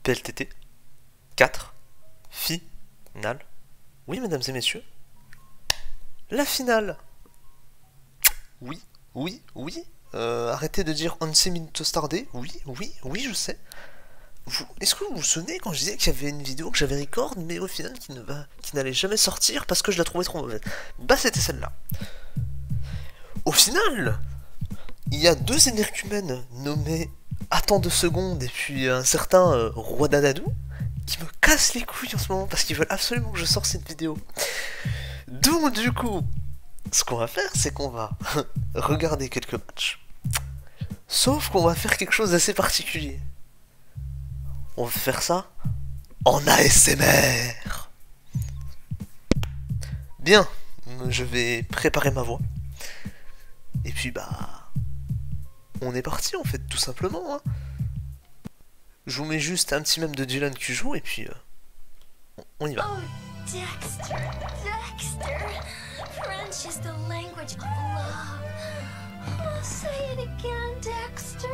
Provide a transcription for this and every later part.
PLTT 4 finale. Oui, mesdames et messieurs, la finale. Oui, oui, oui. Arrêtez de dire on s'est minutes tardé. Oui, oui, oui, je sais. Est-ce que vous vous souvenez quand je disais qu'il y avait une vidéo que j'avais record, mais au final qui n'allait jamais sortir parce que je la trouvais trop mauvaise? Bah, c'était celle-là. Au final, il y a deux énergumènes nommés Attends 2 secondes et puis un certain Roi Danadou qui me cassent les couilles en ce moment parce qu'ils veulent absolument que je sorte cette vidéo. Donc du coup, ce qu'on va faire, c'est qu'on va regarder quelques matchs. Sauf qu'on va faire quelque chose d'assez particulier. On va faire ça en ASMR. Bien, je vais préparer ma voix. Et puis bah... on est parti en fait, tout simplement. Hein. Je vous mets juste un petit mème de Dylan qui joue et puis... on y va. Oh, Dexter, Dexter. French is the language of love. Oh, say it again, Dexter.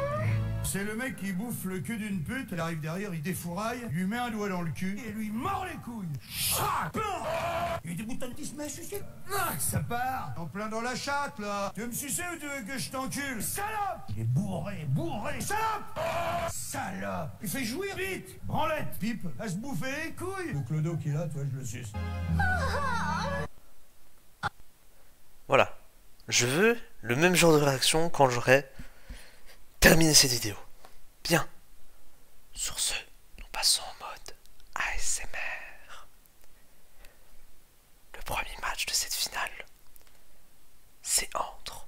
C'est le mec qui bouffe le cul d'une pute, elle arrive derrière, il défouraille, lui met un doigt dans le cul et lui mord les couilles. Il déboute un petit smash, sucer. Ça part. En plein dans la chatte, là. Tu veux me sucer ou tu veux que je t'encule? Salope. Il est bourré, bourré. Salope. Salope. Il fait jouir, vite. Branlette, pipe, à se bouffer les couilles. Le clodo qui est là, toi, je le suce. Voilà. Je veux le même genre de réaction quand j'aurai terminé cette vidéo. Bien. Sur ce, nous passons en mode ASMR. Le premier match de cette finale, c'est entre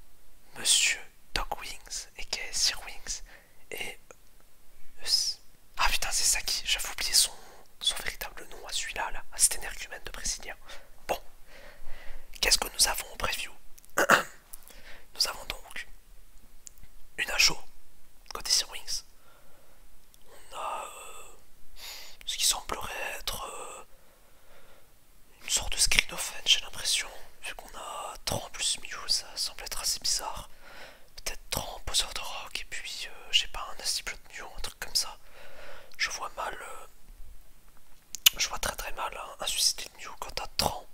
Monsieur Dog Wings aka Sir Wings et... ah putain, c'est Saki, j'avais oublié son véritable nom à celui-là, là, à cet énergumène de Brésilien. Bon, qu'est-ce que nous avons en preview? Nous avons donc une Acho côté Sir Wings. On a ce qui semblerait être une sorte de screen offense, j'ai l'impression, vu qu'on a Tran plus Mew, ça semble être assez bizarre. Peut-être Tran, poseur de rock, et puis je sais pas, un Nasty Blood Mew, un truc comme ça. Je vois mal, je vois très mal un Suicided Mew quand t'as Tran.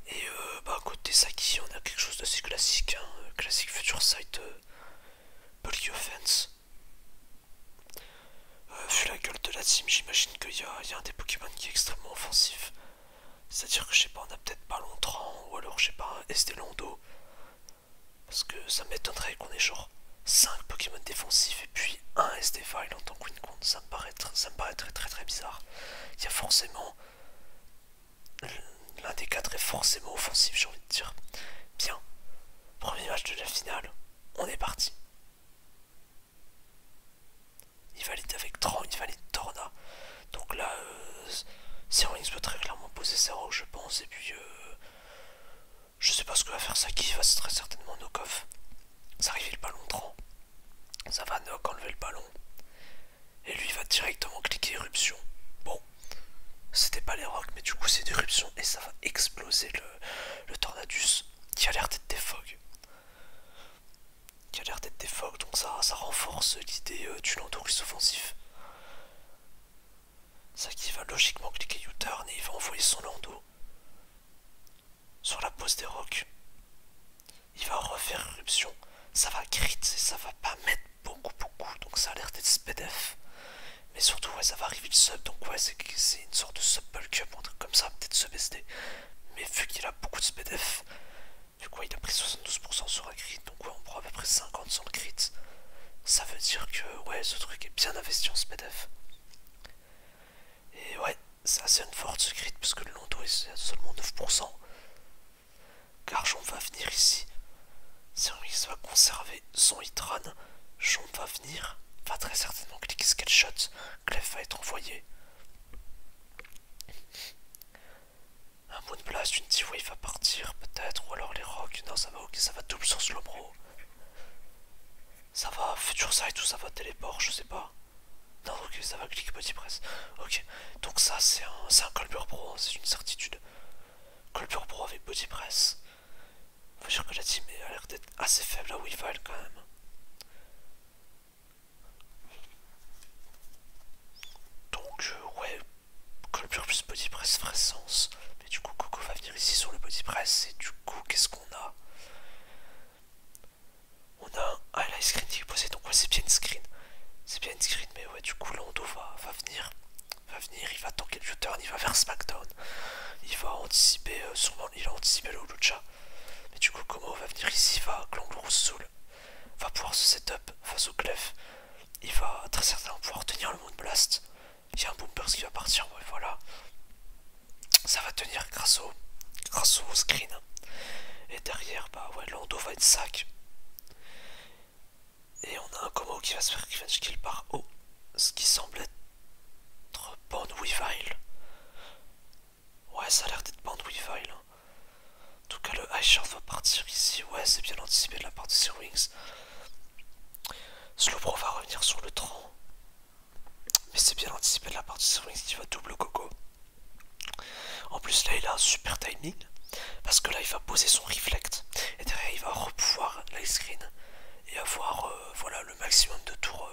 Et bah côté Saki, on a quelque chose d'assez classique, hein, classique Future Sight Bulky Offense. Vu la gueule de la team, j'imagine qu'il y a un des Pokémon qui est extrêmement offensif. C'est-à-dire que je sais pas, on a peut-être pas Tran ou alors je sais pas un SD Londo. Parce que ça m'étonnerait qu'on ait genre 5 Pokémon défensifs et puis un SD Vile en tant que Queen Con. Ça me paraît très bizarre. Il y a forcément... l'un des 4 est forcément offensif, j'ai envie de dire. Bien. Premier match de la finale. On est parti. Il valide avec Tran, il valide Torna. Donc là, Sir Wings peut très clairement poser ses rocs, je pense. Et puis, je sais pas ce que va faire Saki, il va très certainement knock-off. Ça arrive le ballon Tran. Ça va knock, enlever le ballon. Et lui, il va directement cliquer éruption. Bon, c'était pas les rocs, mais du coup, c'est d'éruption. Et ça va exploser le Tornadus, qui a l'air d'être des fogs. Donc ça renforce l'idée du Landorus offensif. Saki va logiquement cliquer U-turn et il va envoyer son Lando sur la pose des rocs. Il va refaire éruption. Ça va crit et ça va pas mettre beaucoup. Donc ça a l'air d'être SPDF. Mais surtout, ouais, ça va arriver le sub. Donc ouais, c'est une sorte de sub bulk up, un truc comme ça, peut-être sub SD. Mais vu qu'il a beaucoup de SPDF, du coup il a pris 72% sur un crit. Donc ouais, on prend à peu près 50 sur le crit. Ça veut dire que ouais, ce truc est bien investi en SPDF. Et ouais, c'est assez une forte ce crit parce que le Londo est à seulement 9%. Garchomp va venir ici. Sirwix va conserver son Hitran. Chomp va venir, va très certainement cliquer Sketchshot. Clef va être envoyé. Un Moonblast, une T-Wave va partir peut-être, ou alors les Rocs. Non, ça va ok, ça va double sur Slowbro. Ça va Future Sight ou ça va Téléport, je sais pas. Non, ok, ça va cliquer Body Press. Ok, donc ça c'est un Colbur Pro, hein, c'est une certitude. Colbur Pro avec Body Press. Faut dire que la team a l'air d'être assez faible à Weavile quand même. screen, mais ouais, du coup, Lando va venir. Il va tanker le U-turn, il va vers SmackDown. Il va anticiper, sûrement, il a anticipé le Lucha. Mais du coup, Como va venir ici, va Glamorous Soul. Va pouvoir se setup face au Clef. Il va très certainement pouvoir tenir le Moon Blast. Il y a un Boomburst qui va partir, ouais, voilà. Ça va tenir grâce au screen. Et derrière, bah ouais, Lando va être sac. Et on a un Como qui va se faire revenge kill par O. Ce qui semble être Bond Weavile. Ouais, ça a l'air d'être Bond Weavile. Hein. En tout cas, le High Shard va partir ici. Ouais, c'est bien anticipé de la part de Sir Wings. Slowbro va revenir sur le tronc. Mais c'est bien anticipé de la part de Sir Wings qui va double Coco. En plus, là, il a un super timing. Parce que là, il va poser son Reflect. Et derrière, il va repouvoir l'ice screen. Et avoir voilà, le maximum de tours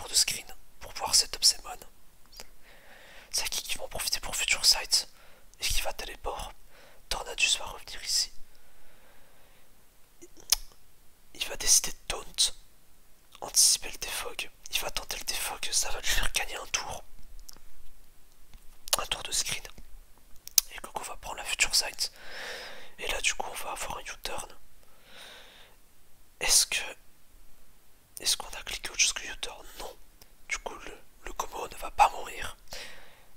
de screen pour pouvoir setup ses mons. C'est qui vont profiter pour Future Sight et qui va téléport. Tornadus va revenir ici. Il va décider de taunt, anticiper le défog. Il va tenter le défog, ça va lui faire gagner un tour de screen. Et Coco va prendre la Future Sight. Et là du coup on va avoir un U-turn. Est-ce qu'on a cliqué autre chose que U-turn? Non. Du coup le Como ne va pas mourir.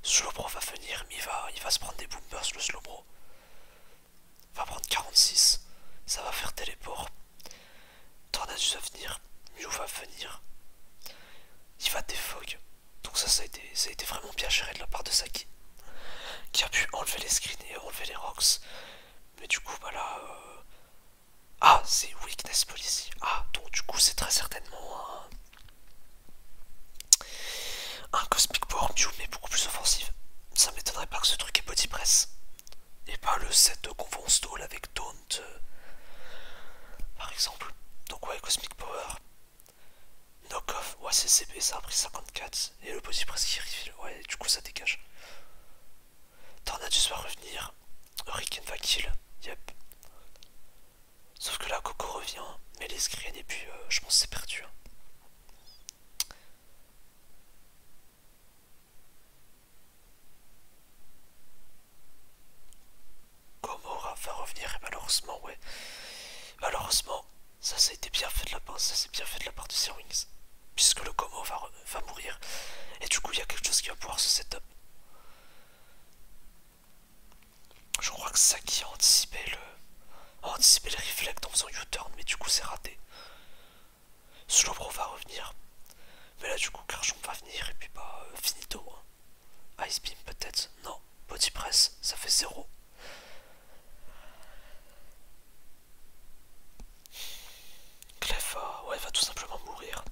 Slowbro va venir, mais il va se prendre des boomers, le Slowbro. Il va prendre 46. Ça va faire téléport. Tornadus va venir. Mew va venir. Il va défog. Donc ça a été vraiment bien géré de la part de Saki. Qui a pu enlever les screens et enlever les rocks. Mais du coup, bah là... Ah, c'est Weakness Policy. Ah, donc du coup, c'est très certainement un Cosmic Power Mew, mais beaucoup plus offensif. Ça m'étonnerait pas que ce truc est body press. Et pas le set qu'on va en stall avec Taunt, par exemple. Donc ouais, Cosmic Power. Knock-off, ouais, c'est CB, ça a pris 54. Et le body press qui refill, ouais, du coup ça dégage. Tornadus va revenir. Hurricane va kill, yep. Sauf que là, Coco revient, mais les screens, et puis je pense que c'est perdu. Hein. Gomorrah va revenir, et malheureusement, ouais. Malheureusement, ça a été bien fait de la part, ça c'est bien fait de la part de Sir Wings. Puisque le Como va mourir. Et du coup, il y a quelque chose qui va pouvoir se setup. Je crois que Saki a anticipé le reflect en faisant U-turn, mais du coup c'est raté. Slowbro va revenir. Mais là du coup Kershon va venir et puis bah finito. Hein. Ice Beam peut-être. Non. Body Press, ça fait 0. Clef va tout simplement mourir.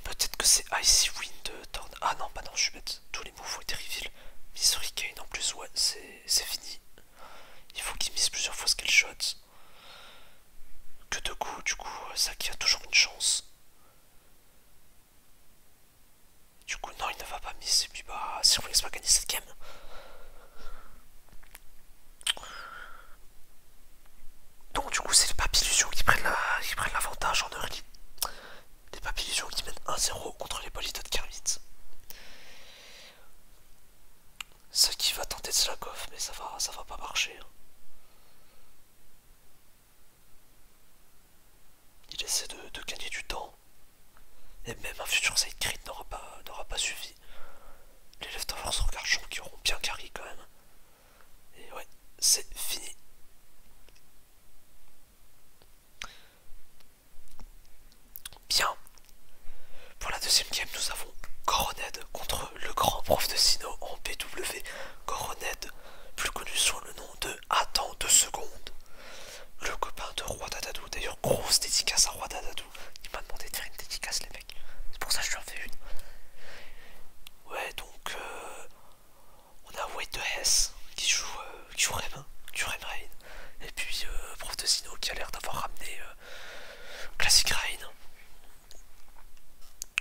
Peut-être que c'est Icy Wind Torn. Ah non, bah non, je suis bête. Tous les moves ont été reveal. Miss Hurricane en plus, ouais, c'est fini. Il faut qu'il mise plusieurs fois Scale Shot. Que de coups, du coup, Saki a toujours une chance. Du coup, non, il ne va pas miss. Et puis, bah, Sir Wings va gagner cette game. Donc, du coup, c'est les Papillusions qui prennent l'avantage en early. Les Papillusions qui mènent 1-0 contre les Polydot Kermit. Saki va tenter de slack off, mais ça va pas marcher. Hein. Il essaie de gagner du temps. Et même un futur side crit n'aura pas suffi. Les leftovers sur Garchon qui auront bien carry quand même. Et ouais, c'est fini. Bien. Pour la deuxième game, nous avons Goroned contre le grand prof de Sino en PW. Goroned, plus connu sous le nom de Attends 2 secondes. Le copain de Roi Dadadou. D'ailleurs, grosse dédicace à Roi Dadadou. Il m'a demandé de faire une dédicace, les mecs. C'est pour ça que je lui en fais une. Ouais, donc on a Wade de Hess qui joue Rem, du Rem Rain. Et puis prof de Sino qui a l'air d'avoir ramené Classic Rain.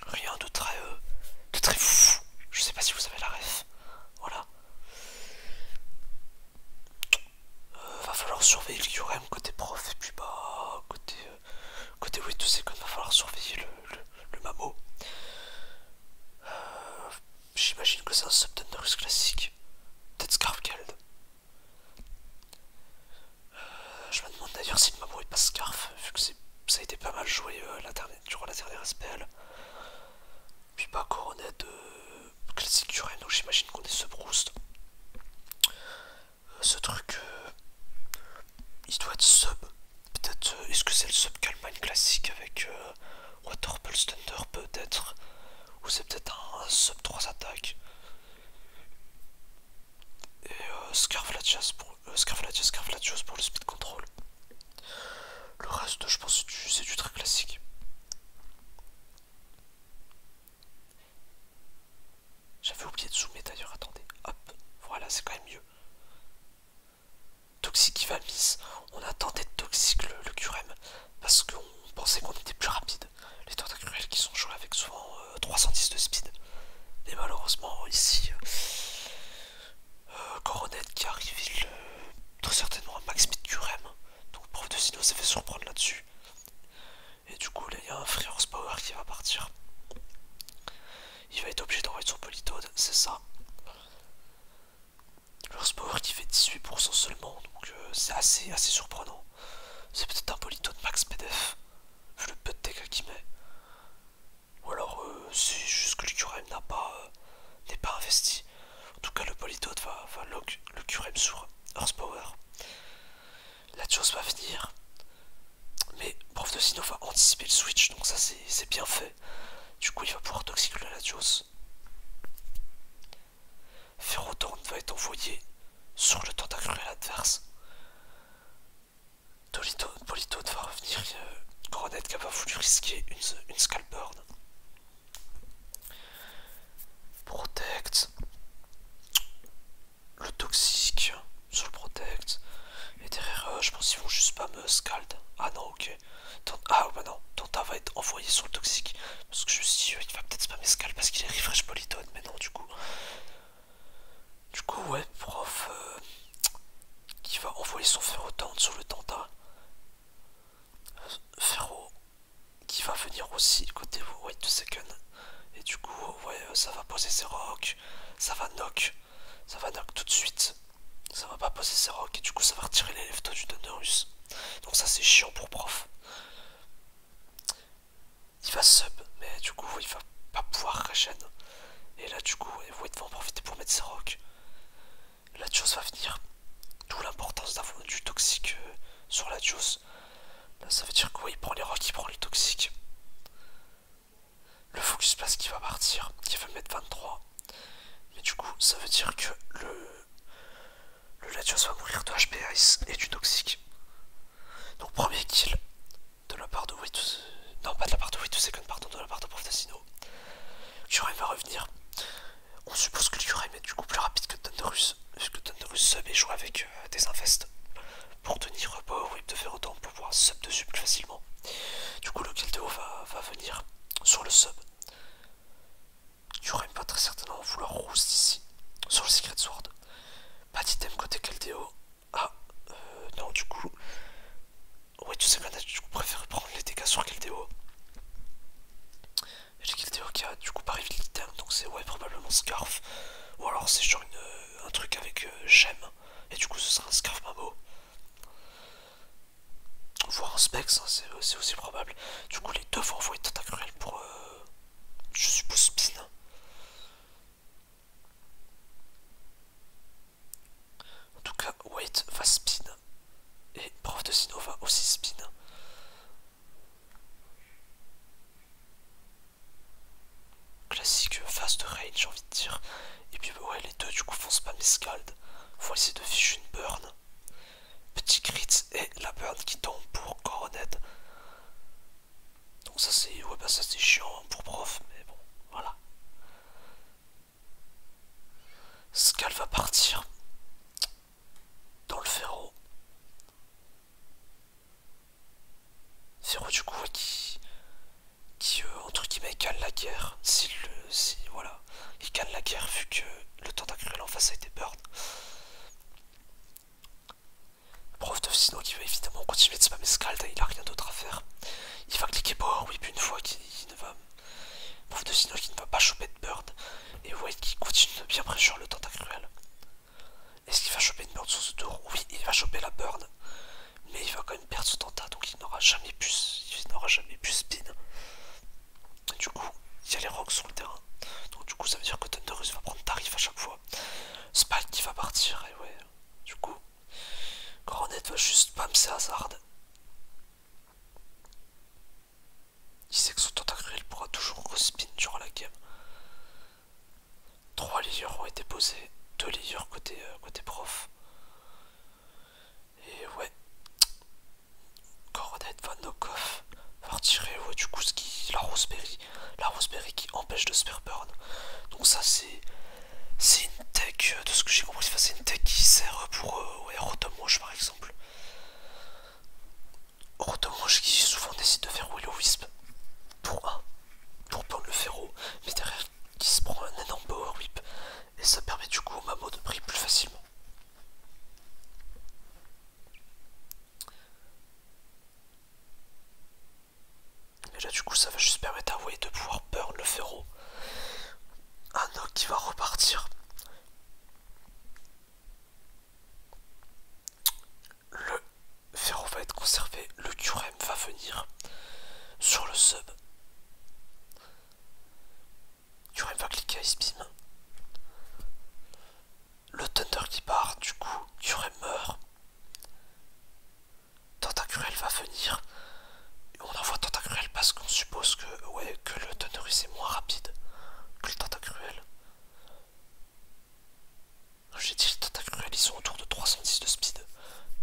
Rien de très fou. Je sais pas si vous avez la ref. Voilà. Va falloir surveiller le Yurem côté prof et puis bah côté Wait to Second va falloir surveiller le Mamo. j'imagine qu'on est sub Roost. Ce truc, il doit être sub. Peut-être, est-ce que c'est le sub Calmine classique avec Water Pulse Thunder peut-être. Ou c'est peut-être un sub 3 attaques. Et Scarflatios pour le speed control. Le reste, je pense que c'est du très classique. J'avais oublié de zoomer d'ailleurs, attendez. Hop, voilà, c'est quand même mieux. Toxique va mise. On attendait de toxique le QRM parce qu'on pensait qu'on était plus rapide. Les tentacruels qui sont joués avec souvent 310 de speed. Mais malheureusement, ici, Coronet qui arrive, il très certainement un max speed QRM. Donc Prof de Sino s'est fait surprendre là-dessus. Et du coup, là, il y a un Free Horsepower qui va partir. Il va être obligé d'envoyer son Politoad, c'est ça. Le Horsepower qui fait 18% seulement, donc c'est assez surprenant. C'est peut-être un Politoad max PDF, vu le peu de dégâts qu'il met. Ou alors c'est juste que le QRM n'est pas investi. En tout cas, le Politoad va lock le QRM sur Horsepower. La chose va venir. Mais Prof de Sino va anticiper le switch, donc ça c'est bien fait. Du coup, il va pouvoir toxiquer la Latios. Ferrothorn va être envoyé sur le tentacruel adverse. Politoad va revenir. Coronet qui a pas voulu risquer une Scalp Burn. Protect. Le toxique sur le Protect. Et derrière, je pense qu'ils vont juste spam Scald. Ah non, ok. Ah bah non, Tanta va être envoyé sur le toxique. Parce que je me suis dit, il va peut-être spammer Scald parce qu'il est refresh Politoad. Mais non, du coup. Ouais, Prof qui va envoyer son Ferrothorn sur le Tanta. Ferro qui va venir aussi côté wait 2 seconds. Et du coup, ouais, ça va poser ses rocks. Ça va knock tout de suite. Ça va pas poser ses rocks et du coup ça va retirer les leftos du Thunderus. Donc ça c'est chiant pour Prof. Il va sub, mais du coup il va pas pouvoir regen. Et là du coup Wait va en profiter pour mettre ses rocks. La chose va venir. D'où l'importance d'avoir du toxique sur la chose. Là ça veut dire que il prend les rocks, il prend le toxique. Le focus blast qui va partir, qui va mettre 23. Mais du coup ça veut dire que le Latios va mourir de HP Ice et du toxique. Donc premier kill de la part de Wait. Non, pas de la part de Wait 2 seconds, pardon, de la part de Prof de Sino. Qurem va revenir. On suppose que le Qurem est du coup plus rapide que Thunderus, vu que Thunderus sub et joue avec des infestes pour tenir Power Whip de Ferrothorn pour pouvoir sub dessus plus facilement. Du coup le Keldeo va venir sur le sub. Qurem va très certainement vouloir roost ici sur le Secret Sword. Pas d'item côté Keldeo. Ah, non, du coup. Ouais, tu sais qu'on a du coup préféré prendre les dégâts sur Keldeo. Et le Keldeo qui a du coup pas révélé l'item, donc c'est ouais, probablement Scarf. Ou alors c'est genre un truc avec Gem. Et du coup ce sera un Scarf Mamo. Voire un Specs, hein, c'est aussi probable. Du coup les deux vont envoyer Tentacruel pour. Je suppose spin. En tout cas, Wait va spin. Et Prof de Sino va aussi spin. Classique fast range, j'ai envie de dire. Et puis ouais, les deux du coup font spammer Scald. Faut essayer de ficher une burn. Petit crit et la burn qui tombe pour Coronet. Donc ça c'est ouais, bah ça c'est chiant pour Prof, mais bon, voilà. Scald va partir dans le Ferro. Ferro du coup ouais, qui entre guillemets cale la guerre. Si voilà, il cale la guerre vu que le tentacruel en face a été burn. Prof de Sino qui va évidemment continuer de spammer Scald, il a rien d'autre à faire. Il va cliquer Power Whip une fois qu'il ne va. Prof de Sino qui ne va pas choper de burn. Et White qui continue de bien pressure le tentacruel. Est-ce qu'il va choper une burn sur ce tour? Oui, il va choper la burn. Mais il va quand même perdre ce tenta, donc il n'aura jamais pu spin. Du coup, il y a les rocks sur le terrain. Donc du coup ça veut dire que Thunderous va prendre tarif à chaque fois. Spike qui va partir, et ouais, du coup, Coronet va juste spamser Hazard. Il sait que son Tentacruel pourra toujours respin durant la game. 3 layers ont été posés, 2 layers côté prof. Et ouais, Coronet va knock-off, va retirer ouais, du coup la Roseberry qui empêche de Spare Burn. Donc ça c'est une tech, de ce que j'ai compris, c'est une tech qui sert pour ouais, Rotom Wash par exemple. Rotom Wash qui souvent décide de faire Will-O-Wisp pour burn le Ferro, mais derrière qui se prend un énorme Power Whip et ça permet du coup au Mamo de briller plus facilement. Et là du coup ça va juste permettre à Way de pouvoir burn le Ferro. Un knock qui va repartir. Le Ferro va être conservé, le Curem va venir sur le sub. Curem va cliquer Ice Beam. Le Thunder qui part, du coup, Curem meurt. Tentacruel va venir. Et on envoie Tentacruel parce qu'on suppose que, ouais, que le Thunderous est moins rapide que le Tentacruel. J'ai dit le Tentacruel, ils sont autour de 310 de speed.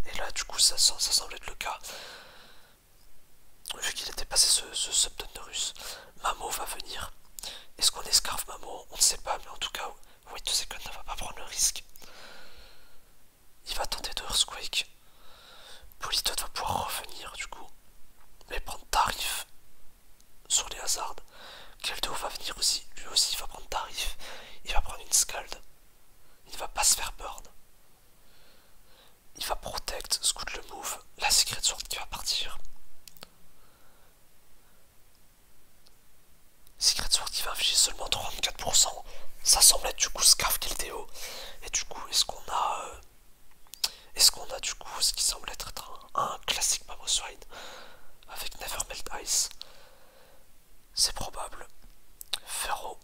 Et là, du coup, ça semble être le cas. Vu qu'il était passé ce sub Thunderous, Mamo va venir. Est-ce qu'on escarve Mamo? On ne sait pas, mais en tout cas, Wait 2 Seconds ne va pas prendre le risque. Il va tenter de Earthquake. Politoed va pouvoir revenir du coup, mais prendre tarif sur les Hazards. Keldo va venir aussi, lui aussi il va prendre tarif. Il va prendre une Scald. Il ne va pas se faire burn. Il va protect, scoot le move, la Secret Sword qui va partir. Secret Sword qui va infliger seulement 34%. Ça semble être du coup Scarf Keldeo. Et du coup, est-ce qu'on a du coup ce qui semble être un classique Mamoswine avec Never Melt Ice? C'est probable. Ferro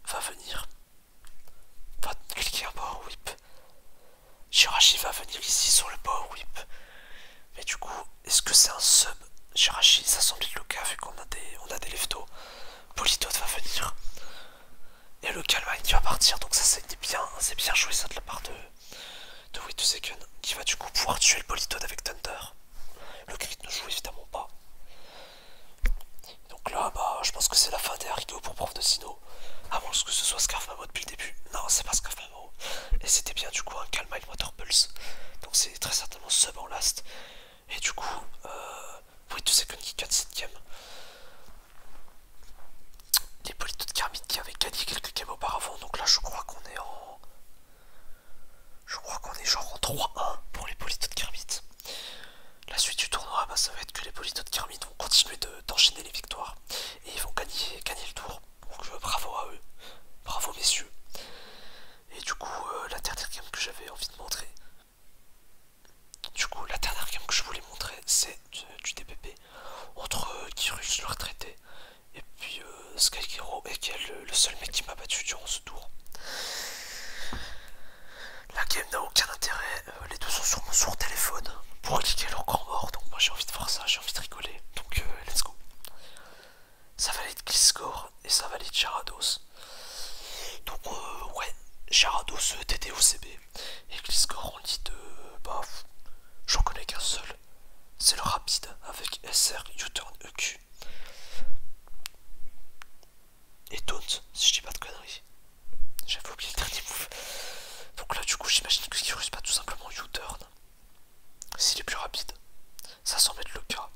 va venir. Va cliquer un Power Whip. Jirachi va venir ici sur le Power Whip. Mais du coup, est-ce que c'est un sub? Jirachi, ça semble être le cas vu qu'on a des leftos. Politoed va venir. Et le Calmine qui va partir, donc ça c'est bien joué ça de la part de Wait 2 Seconds, qui va du coup pouvoir tuer le Politoed avec Thunder. Le crit ne joue évidemment pas. Donc là, bah, je pense que c'est la fin des haricots pour prof de Sino. À moins que ce soit Scarf Mamo depuis le début. Non, c'est pas Scarf Mamo. Et c'était bien du coup un Calmine Water Pulse. Donc c'est très certainement sub en last. Et du coup, Wait 2 Seconds qui gagne cette game. Les Politoed Kermit qui avaient gagné quelques games auparavant. Donc là, je crois qu'on est genre en 3-1 pour les Politoed Kermit. La suite du tournoi, bah, ça va être que les Politoed Kermit vont continuer d'enchaîner les victoires. Et ils vont gagner le tour. Donc bravo à eux. Bravo messieurs. Et du coup, la dernière game que j'avais envie de montrer. Du coup, la dernière game que je voulais montrer, c'est du DPP. Entre Kirus, le retraité, et puis Skykero, et qui est le seul mec qui m'a battu durant ce tour. La game n'a aucun intérêt, les deux sont sûrement sur téléphone pour cliquer leur grand mort, donc moi j'ai envie de voir ça, j'ai envie de rigoler, donc let's go. Ça va être Gliscor et ça va être Gyarados. Donc ouais, Gyarados TTOCB et Gliscor on dit bah j'en connais qu'un seul, c'est le rapide avec SR U-turn EQ. Et Taunt, si je dis pas de conneries. J'avais oublié le dernier move. Donc là du coup j'imagine que Kirus pas tout simplement U-turn. S'il est plus rapide. Ça semble être le cas.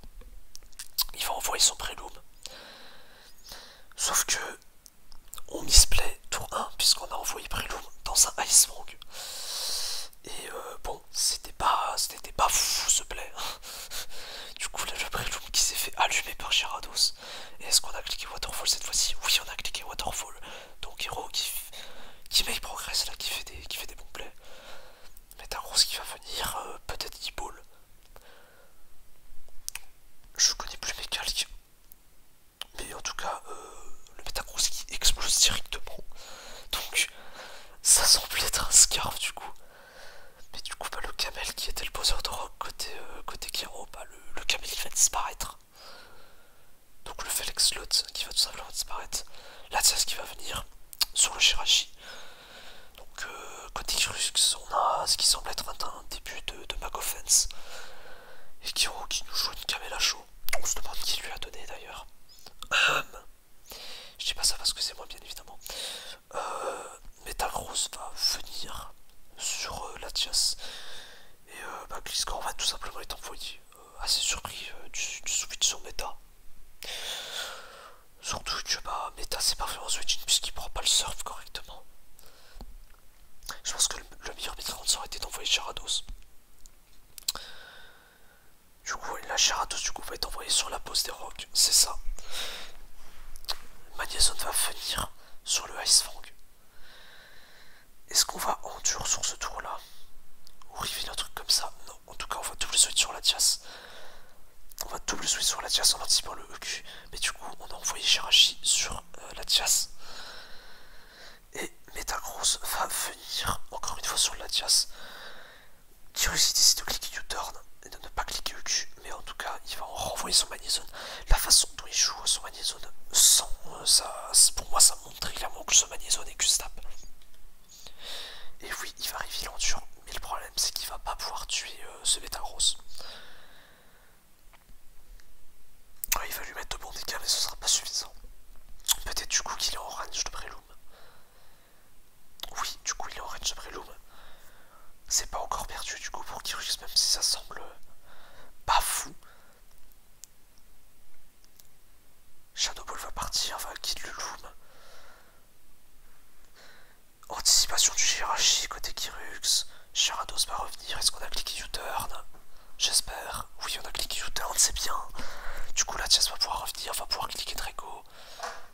Il va envoyer son prélume. Sauf que on misplay tour 1 puisqu'on a envoyé prélume dans un Ice Fang. Et bon, c'était pas fou ce play. Du coup là le prélume qui s'est fait allumer par Gyarados. Et est-ce qu'on a cliqué Waterfall cette fois-ci? Oui, on a cliqué Waterfall. Donc Hero qui make progress là, qui fait des bons plays. Metagross qui va venir, peut-être E-Ball. Je connais plus mes calques. Mais en tout cas, le Metagross qui explose direct Latias qui va venir sur le Shirashi. Donc côté Kirux, on a ce qui semble être un début de Mag Offense. Et Kiro qui nous joue une Kamela Show. On se demande qui lui a donné d'ailleurs. Je dis pas ça parce que c'est moi bien évidemment. Metagross va venir sur Latias. Et Gliscor va tout simplement être envoyé. Assez surpris du switch sur Meta. Surtout que Meta c'est pas vraiment switching puisqu'il prend pas le surf correctement. Je pense que le meilleur Metagross ça aurait été d'envoyer Gyarados. Du coup la Gyarados va être envoyée sur la pose des rocs, c'est ça. Magnézone va venir sur le Ice Fang. Est-ce qu'on va endure sur ce tour là? Ou reveal un truc comme ça? Non, en tout cas on va double switch sur Latias. On va double switch sur Latias en anticipant le EQ. Mais du coup on a envoyé Jirachi sur Latias. Et Metagross va venir encore une fois sur Latias. Kirus décide de cliquer U-turn et de ne pas cliquer EQ. Mais en tout cas il va en renvoyer son Magnézone. La façon dont il joue son Magnézone sans ça, pour moi ça montre clairement que ce Magnézone est Q-stap. Et oui il va reveal en dur. Mais le problème c'est qu'il va pas pouvoir tuer ce Metagross. Il va lui mettre de bons dégâts mais ce sera pas suffisant. Peut-être du coup qu'il est en range de Breloom. Oui, du coup il est en range de Breloom. C'est pas encore perdu du coup pour Kirux même si ça semble pas fou. Shadow Ball va partir, va quitter le Loom. Anticipation du Jirachi côté Kirux. Gyarados va revenir, est-ce qu'on a cliqué U-turn? J'espère. Oui on a cliqué U-turn, c'est bien. Du coup Latias va pouvoir revenir, va pouvoir cliquer Draco.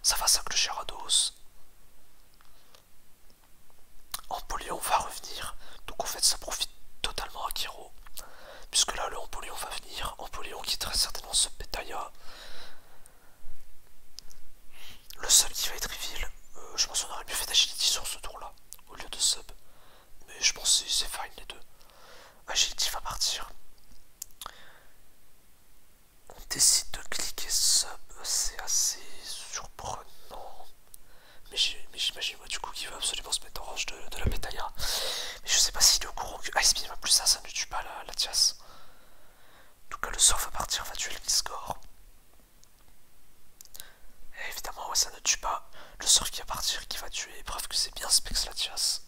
Ça va 5 le Gyarados. Empoleon va revenir. Donc en fait ça profite totalement à Kiro. Puisque là le Empoleon va venir. Empoleon qui est très certainement sub Betaya. Le seul qui va être reveal. Je pense qu'on aurait mieux fait d'Agility sur ce tour là. Au lieu de sub. Mais je pense que c'est fine les deux. Agility va partir. On décide de cliquer sub, c'est assez surprenant. Mais j'imagine moi du coup qu'il va absolument se mettre en range de la Betaya. Mais je sais pas s'il est au courant que Ice Beam plus ça ne tue pas la Latias. En tout cas le sort va partir, va tuer le Gliscor. Et évidemment ouais, ça ne tue pas. Le sort qui va partir, qui va tuer, preuve que c'est bien Specs Latias.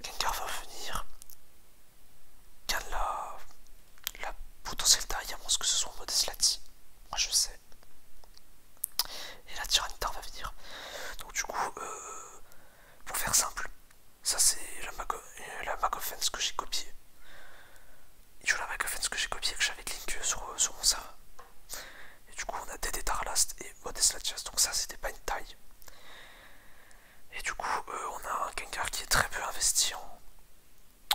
Gengar va venir. Gagne la potentielle taille, à moins que ce soit en mode Slati. Moi je sais. Et la Tyranitar va venir. Donc du coup, pour faire simple, ça c'est la Mag Offense que j'ai copiée. Il joue la Mag Offense que j'ai copiée, que j'avais link sur mon serveur. Et du coup on a DD Darlast et Modest Latias, donc ça c'était pas une taille. Et du coup on a un Gengar qui est très peu investi en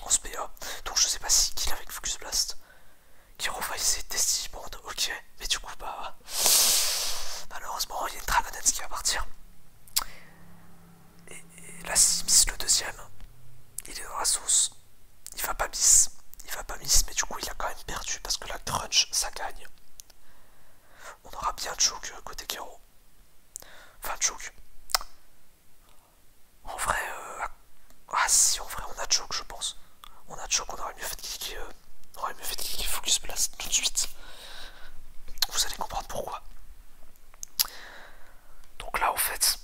SPA. Donc je sais pas si kill avec Focus Blast. Kiro va essayer de tester Bond, ok. Mais du coup malheureusement il y a une Dragonance qui va partir. Et là s'il miss le deuxième, il est dans la sauce. Il va pas miss, mais du coup il a quand même perdu parce que la crunch ça gagne. On aura bien choke côté Kiro. Enfin choke. En vrai, si en vrai on a choke je pense. On a choke, on aurait mieux fait de cliquer, Focus Blast tout de suite. Vous allez comprendre pourquoi. Donc là en fait,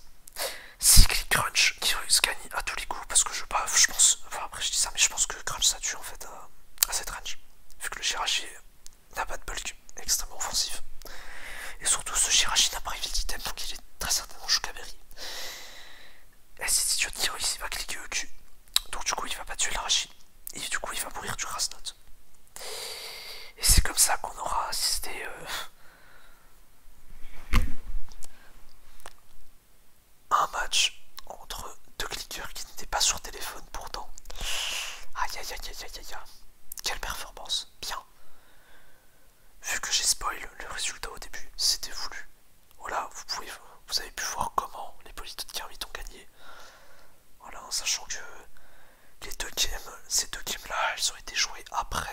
si click crunch, Kirux gagne à tous les coups parce que je pense, enfin après je dis ça mais je pense que crunch ça tue en fait à cette range. Vu que le Jirachi n'a pas de bulk extrêmement offensif. Et surtout ce Jirachi n'a pas reveal d'item donc il est très certainement Chocaberry. Et cet idiot de Kirux il va cliquer EQ. Donc du coup il va pas tuer l'Arachi. Et du coup il va mourir du Grass Knot. Et c'est comme ça qu'on aura assisté un match entre deux clickers qui n'étaient pas sur téléphone pourtant. Aïe aïe aïe aïe aïe aïe. Quelle performance. Bien. Vu que j'ai spoil le résultat au début, c'était voulu. Voilà, vous avez pu voir comment les Politoed de Kermit ont gagné. Voilà, en sachant que ces deux games là, elles ont été jouées après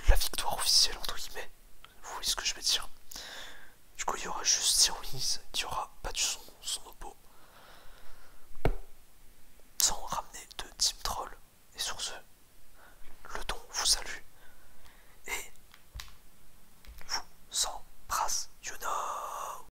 la victoire officielle entre guillemets. Vous oui ce que je vais dire. Du coup, il y aura juste Sir Wiz qui aura battu son oppo.